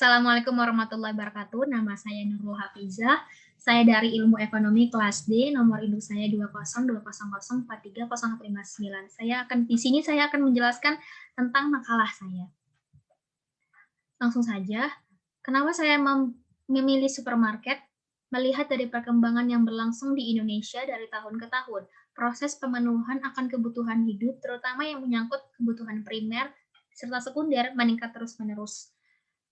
Assalamualaikum warahmatullahi wabarakatuh. Nama saya Nurul Hafizah. Saya dari Ilmu Ekonomi kelas D, nomor induk saya 20200430159. Di sini saya akan menjelaskan tentang makalah saya. Langsung saja, kenapa saya memilih supermarket? Melihat dari perkembangan yang berlangsung di Indonesia dari tahun ke tahun, proses pemenuhan akan kebutuhan hidup, terutama yang menyangkut kebutuhan primer serta sekunder, meningkat terus-menerus.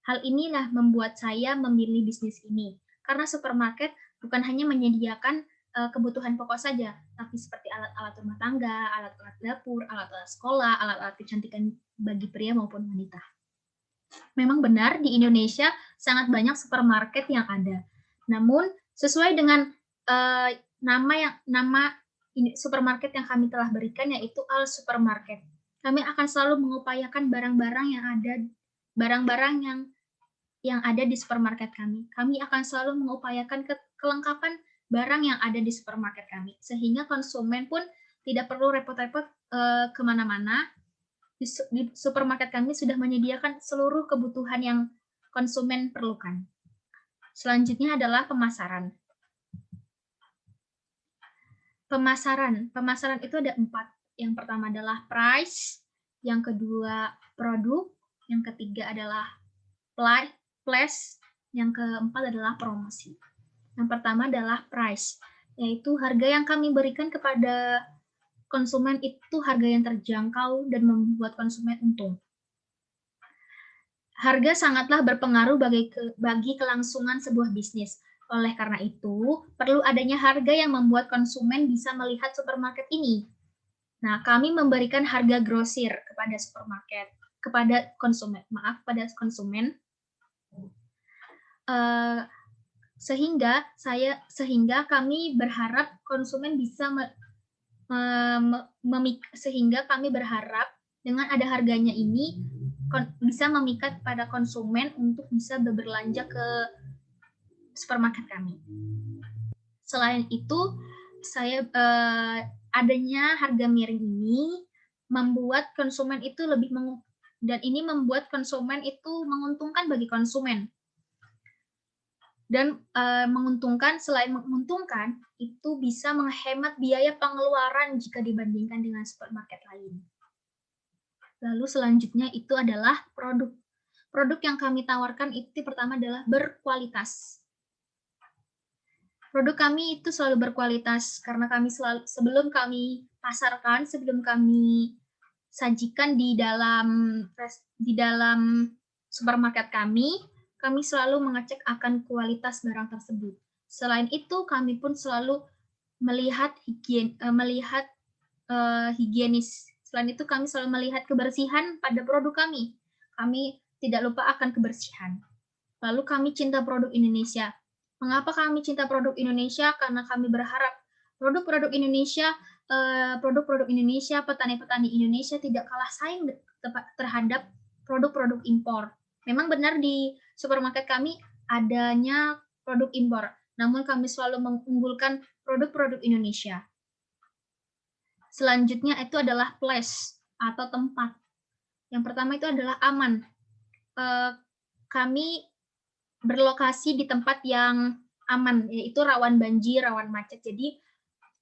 Hal inilah membuat saya memilih bisnis ini, karena supermarket bukan hanya menyediakan kebutuhan pokok saja, tapi seperti alat-alat rumah tangga, alat-alat dapur, alat-alat sekolah, alat-alat kecantikan bagi pria maupun wanita. Memang benar di Indonesia sangat banyak supermarket yang ada. Namun sesuai dengan nama supermarket yang kami telah berikan, yaitu Al Supermarket. Kami akan selalu mengupayakan barang-barang yang ada di supermarket kami. Kami akan selalu mengupayakan kelengkapan barang yang ada di supermarket kami, sehingga konsumen pun tidak perlu repot-repot kemana-mana. Di supermarket kami sudah menyediakan seluruh kebutuhan yang konsumen perlukan. Selanjutnya adalah pemasaran. Pemasaran itu ada 4. Yang pertama adalah price, yang kedua produk, yang ketiga adalah place, yang keempat adalah promosi. Yang pertama adalah price, yaitu harga yang kami berikan kepada konsumen itu harga yang terjangkau dan membuat konsumen untung. Harga sangatlah berpengaruh bagi kelangsungan sebuah bisnis. Oleh karena itu, perlu adanya harga yang membuat konsumen bisa melihat supermarket ini. Nah, kami memberikan harga grosir kepada supermarket, kepada konsumen, sehingga kami berharap konsumen bisa sehingga kami berharap dengan ada harganya ini bisa memikat pada konsumen untuk bisa berbelanja ke supermarket kami. Selain itu, adanya harga miring ini membuat konsumen itu membuat konsumen itu menguntungkan bagi konsumen. Dan selain menguntungkan, itu bisa menghemat biaya pengeluaran jika dibandingkan dengan supermarket lain. Lalu selanjutnya itu adalah produk. Produk yang kami tawarkan itu pertama adalah berkualitas. Produk kami itu selalu berkualitas karena sebelum kami pasarkan, sebelum kami sajikan di dalam supermarket kami selalu mengecek akan kualitas barang tersebut. Selain itu, kami pun selalu melihat higienis. Selain itu, kami selalu melihat kebersihan pada produk kami. Kami tidak lupa akan kebersihan. Lalu kami cinta produk Indonesia. Mengapa kami cinta produk Indonesia? Karena kami berharap produk-produk Indonesia, petani-petani Indonesia tidak kalah saing terhadap produk-produk impor. Memang benar di supermarket kami adanya produk impor, namun kami selalu mengunggulkan produk-produk Indonesia. Selanjutnya itu adalah place atau tempat. Yang pertama itu adalah aman. Kami berlokasi di tempat yang aman, yaitu rawan banjir, rawan macet. Jadi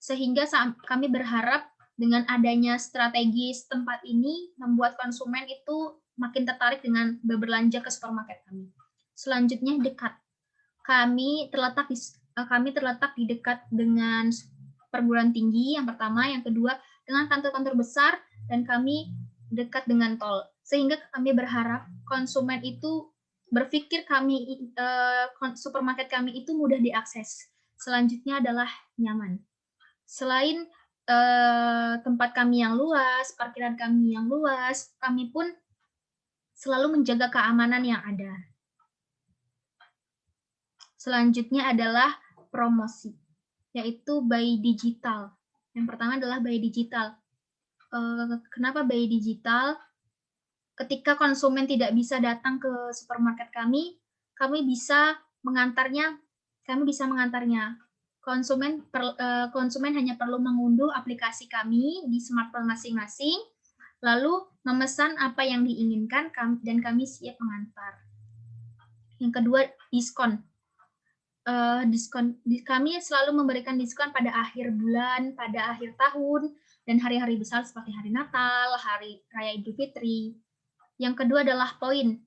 sehingga kami berharap dengan adanya strategis tempat ini membuat konsumen itu makin tertarik dengan berbelanja ke supermarket kami. Selanjutnya dekat. Kami terletak di dekat dengan perguruan tinggi yang pertama, yang kedua dengan kantor-kantor besar, dan kami dekat dengan tol. Sehingga kami berharap konsumen itu berpikir supermarket kami itu mudah diakses. Selanjutnya adalah nyaman. Selain tempat kami yang luas, parkiran kami yang luas, kami pun selalu menjaga keamanan yang ada. Selanjutnya adalah promosi, yaitu by digital. Yang pertama adalah by digital. Kenapa by digital? Ketika konsumen tidak bisa datang ke supermarket kami bisa mengantarnya. Konsumen hanya perlu mengunduh aplikasi kami di smartphone masing-masing, lalu memesan apa yang diinginkan dan kami siap mengantar. Yang kedua, diskon. Kami selalu memberikan diskon pada akhir bulan, pada akhir tahun, dan hari-hari besar seperti hari Natal, hari Raya Idul Fitri. Yang kedua adalah poin.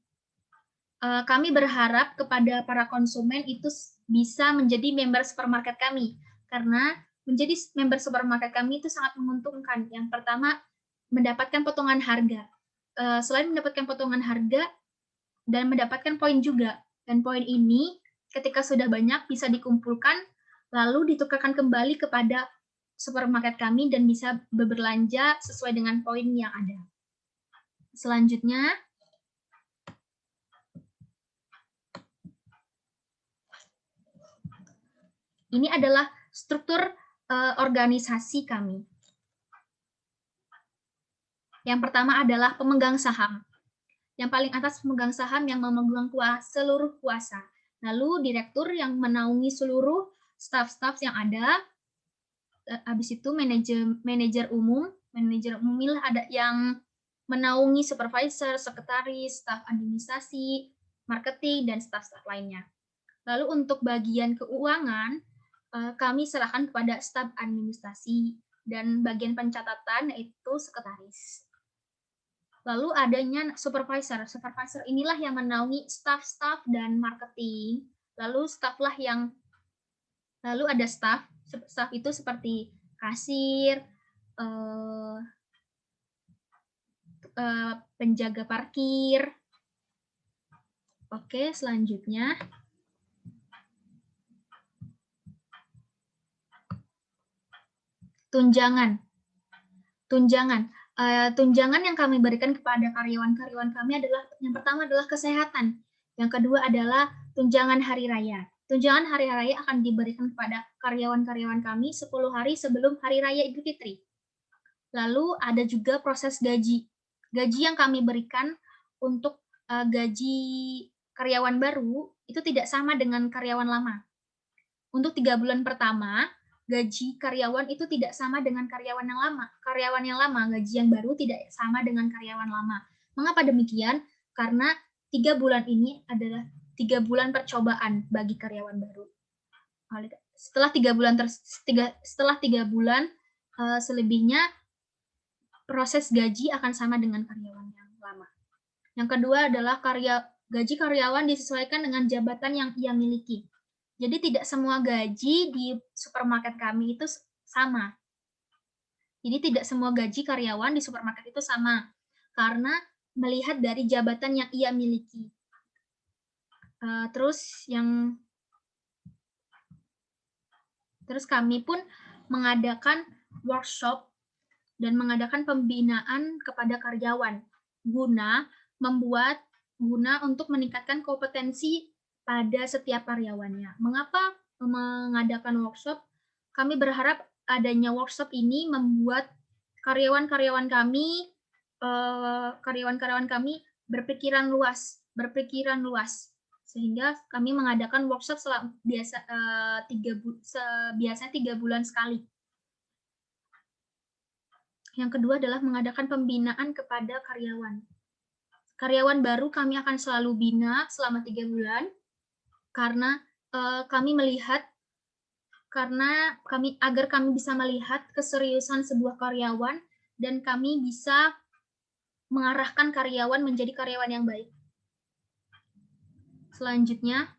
Kami berharap kepada para konsumen itu bisa menjadi member supermarket kami, karena menjadi member supermarket kami itu sangat menguntungkan. Yang pertama, mendapatkan potongan harga. Selain mendapatkan potongan harga dan mendapatkan poin juga. Dan poin ini ketika sudah banyak bisa dikumpulkan, lalu ditukarkan kembali kepada supermarket kami dan bisa berbelanja sesuai dengan poin yang ada. Selanjutnya, ini adalah struktur organisasi kami. Yang pertama adalah pemegang saham. Yang paling atas pemegang saham yang memegang seluruh kuasa. Lalu direktur yang menaungi seluruh staf-staf yang ada. Habis itu manajer umum lah ada yang menaungi supervisor, sekretaris, staf administrasi, marketing, dan staf-staf lainnya. Lalu untuk bagian keuangan, kami serahkan kepada staf administrasi dan bagian pencatatan yaitu sekretaris. Lalu adanya supervisor. Supervisor inilah yang menaungi staf-staf dan marketing. Lalu ada staf. Staf itu seperti kasir, penjaga parkir. Oke, selanjutnya. Tunjangan. Tunjangan yang kami berikan kepada karyawan-karyawan kami adalah, yang pertama adalah kesehatan, yang kedua adalah tunjangan hari raya. Tunjangan hari raya akan diberikan kepada karyawan-karyawan kami 10 hari sebelum hari raya Idul Fitri. Lalu ada juga proses gaji. Gaji yang kami berikan untuk gaji karyawan baru itu tidak sama dengan karyawan lama. Untuk 3 bulan pertama, gaji karyawan itu tidak sama dengan karyawan yang lama. Karyawan yang lama, gaji yang baru tidak sama dengan karyawan lama. Mengapa demikian? Karena 3 bulan ini adalah 3 bulan percobaan bagi karyawan baru. Setelah 3 bulan selebihnya proses gaji akan sama dengan karyawan yang lama. Yang kedua adalah gaji karyawan disesuaikan dengan jabatan yang ia miliki. Jadi tidak semua gaji di supermarket kami itu sama. Jadi tidak semua gaji karyawan di supermarket itu sama, karena melihat dari jabatan yang ia miliki. Terus kami pun mengadakan workshop dan mengadakan pembinaan kepada karyawan guna untuk meningkatkan kompetensi pada setiap karyawannya. Mengapa mengadakan workshop? Kami berharap adanya workshop ini membuat karyawan-karyawan kami berpikiran luas, sehingga kami mengadakan workshop biasanya 3 bulan sekali. Yang kedua adalah mengadakan pembinaan kepada karyawan. Karyawan baru kami akan selalu bina selama 3 bulan, karena agar kami bisa melihat keseriusan sebuah karyawan dan kami bisa mengarahkan karyawan menjadi karyawan yang baik. Selanjutnya,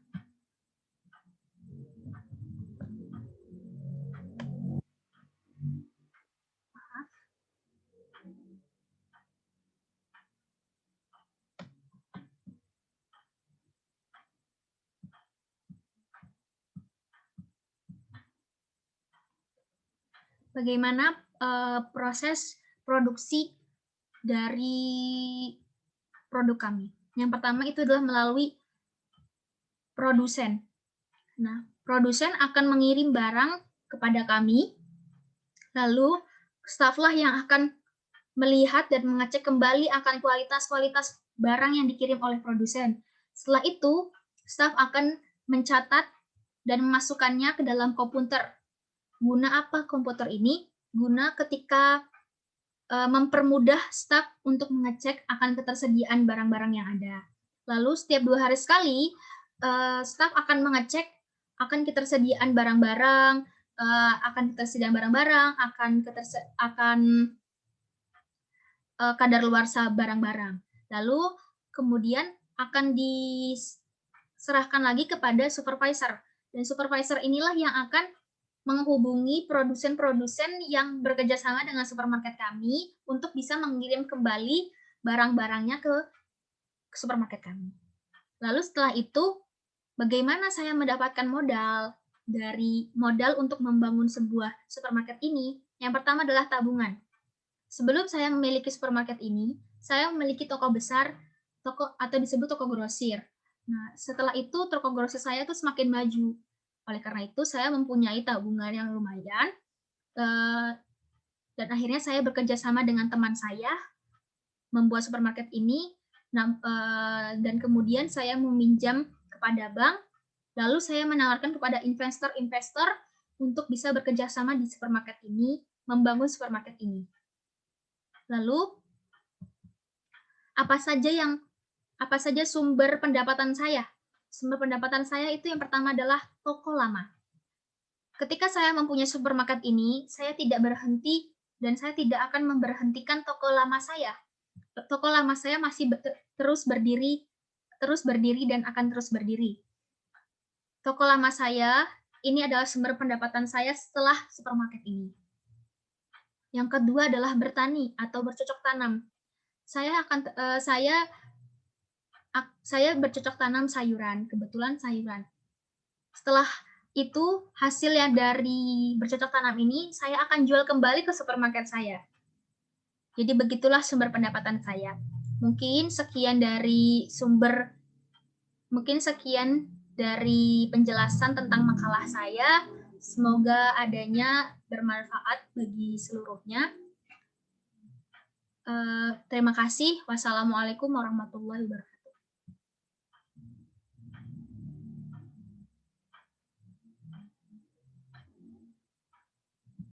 bagaimana proses produksi dari produk kami. Yang pertama itu adalah melalui produsen. Nah, produsen akan mengirim barang kepada kami, lalu staflah yang akan melihat dan mengecek kembali akan kualitas barang yang dikirim oleh produsen. Setelah itu, staf akan mencatat dan memasukkannya ke dalam komputer. Guna apa komputer ini? Guna ketika mempermudah staf untuk mengecek akan ketersediaan barang-barang yang ada. Lalu setiap 2 hari sekali, staf akan mengecek akan ketersediaan barang-barang, akan kadaluarsa barang-barang. Lalu kemudian akan diserahkan lagi kepada supervisor. Dan supervisor inilah yang akan menghubungi produsen-produsen yang bekerja sama dengan supermarket kami untuk bisa mengirim kembali barang-barangnya ke supermarket kami. Lalu setelah itu, bagaimana saya mendapatkan modal untuk membangun sebuah supermarket ini? Yang pertama adalah tabungan. Sebelum saya memiliki supermarket ini, saya memiliki toko besar, toko atau disebut toko grosir. Nah, setelah itu toko grosir saya tuh semakin maju. Oleh karena itu, saya mempunyai tabungan yang lumayan, dan akhirnya saya bekerja sama dengan teman saya membuat supermarket ini, dan kemudian saya meminjam kepada bank, lalu saya menawarkan kepada investor-investor untuk bisa bekerja sama di supermarket ini, membangun supermarket ini. Lalu, apa saja sumber pendapatan saya? Sumber pendapatan saya itu yang pertama adalah toko lama. Ketika saya mempunyai supermarket ini, saya tidak berhenti dan saya tidak akan memberhentikan toko lama saya. Toko lama saya masih terus berdiri dan akan terus berdiri. Toko lama saya ini adalah sumber pendapatan saya setelah supermarket ini. Yang kedua adalah bertani atau bercocok tanam. Saya bercocok tanam sayuran, kebetulan sayuran. Setelah itu, hasilnya dari bercocok tanam ini, saya akan jual kembali ke supermarket saya. Jadi begitulah sumber pendapatan saya. Mungkin sekian dari penjelasan tentang makalah saya. Semoga adanya bermanfaat bagi seluruhnya. Terima kasih. Wassalamualaikum warahmatullahi wabarakatuh.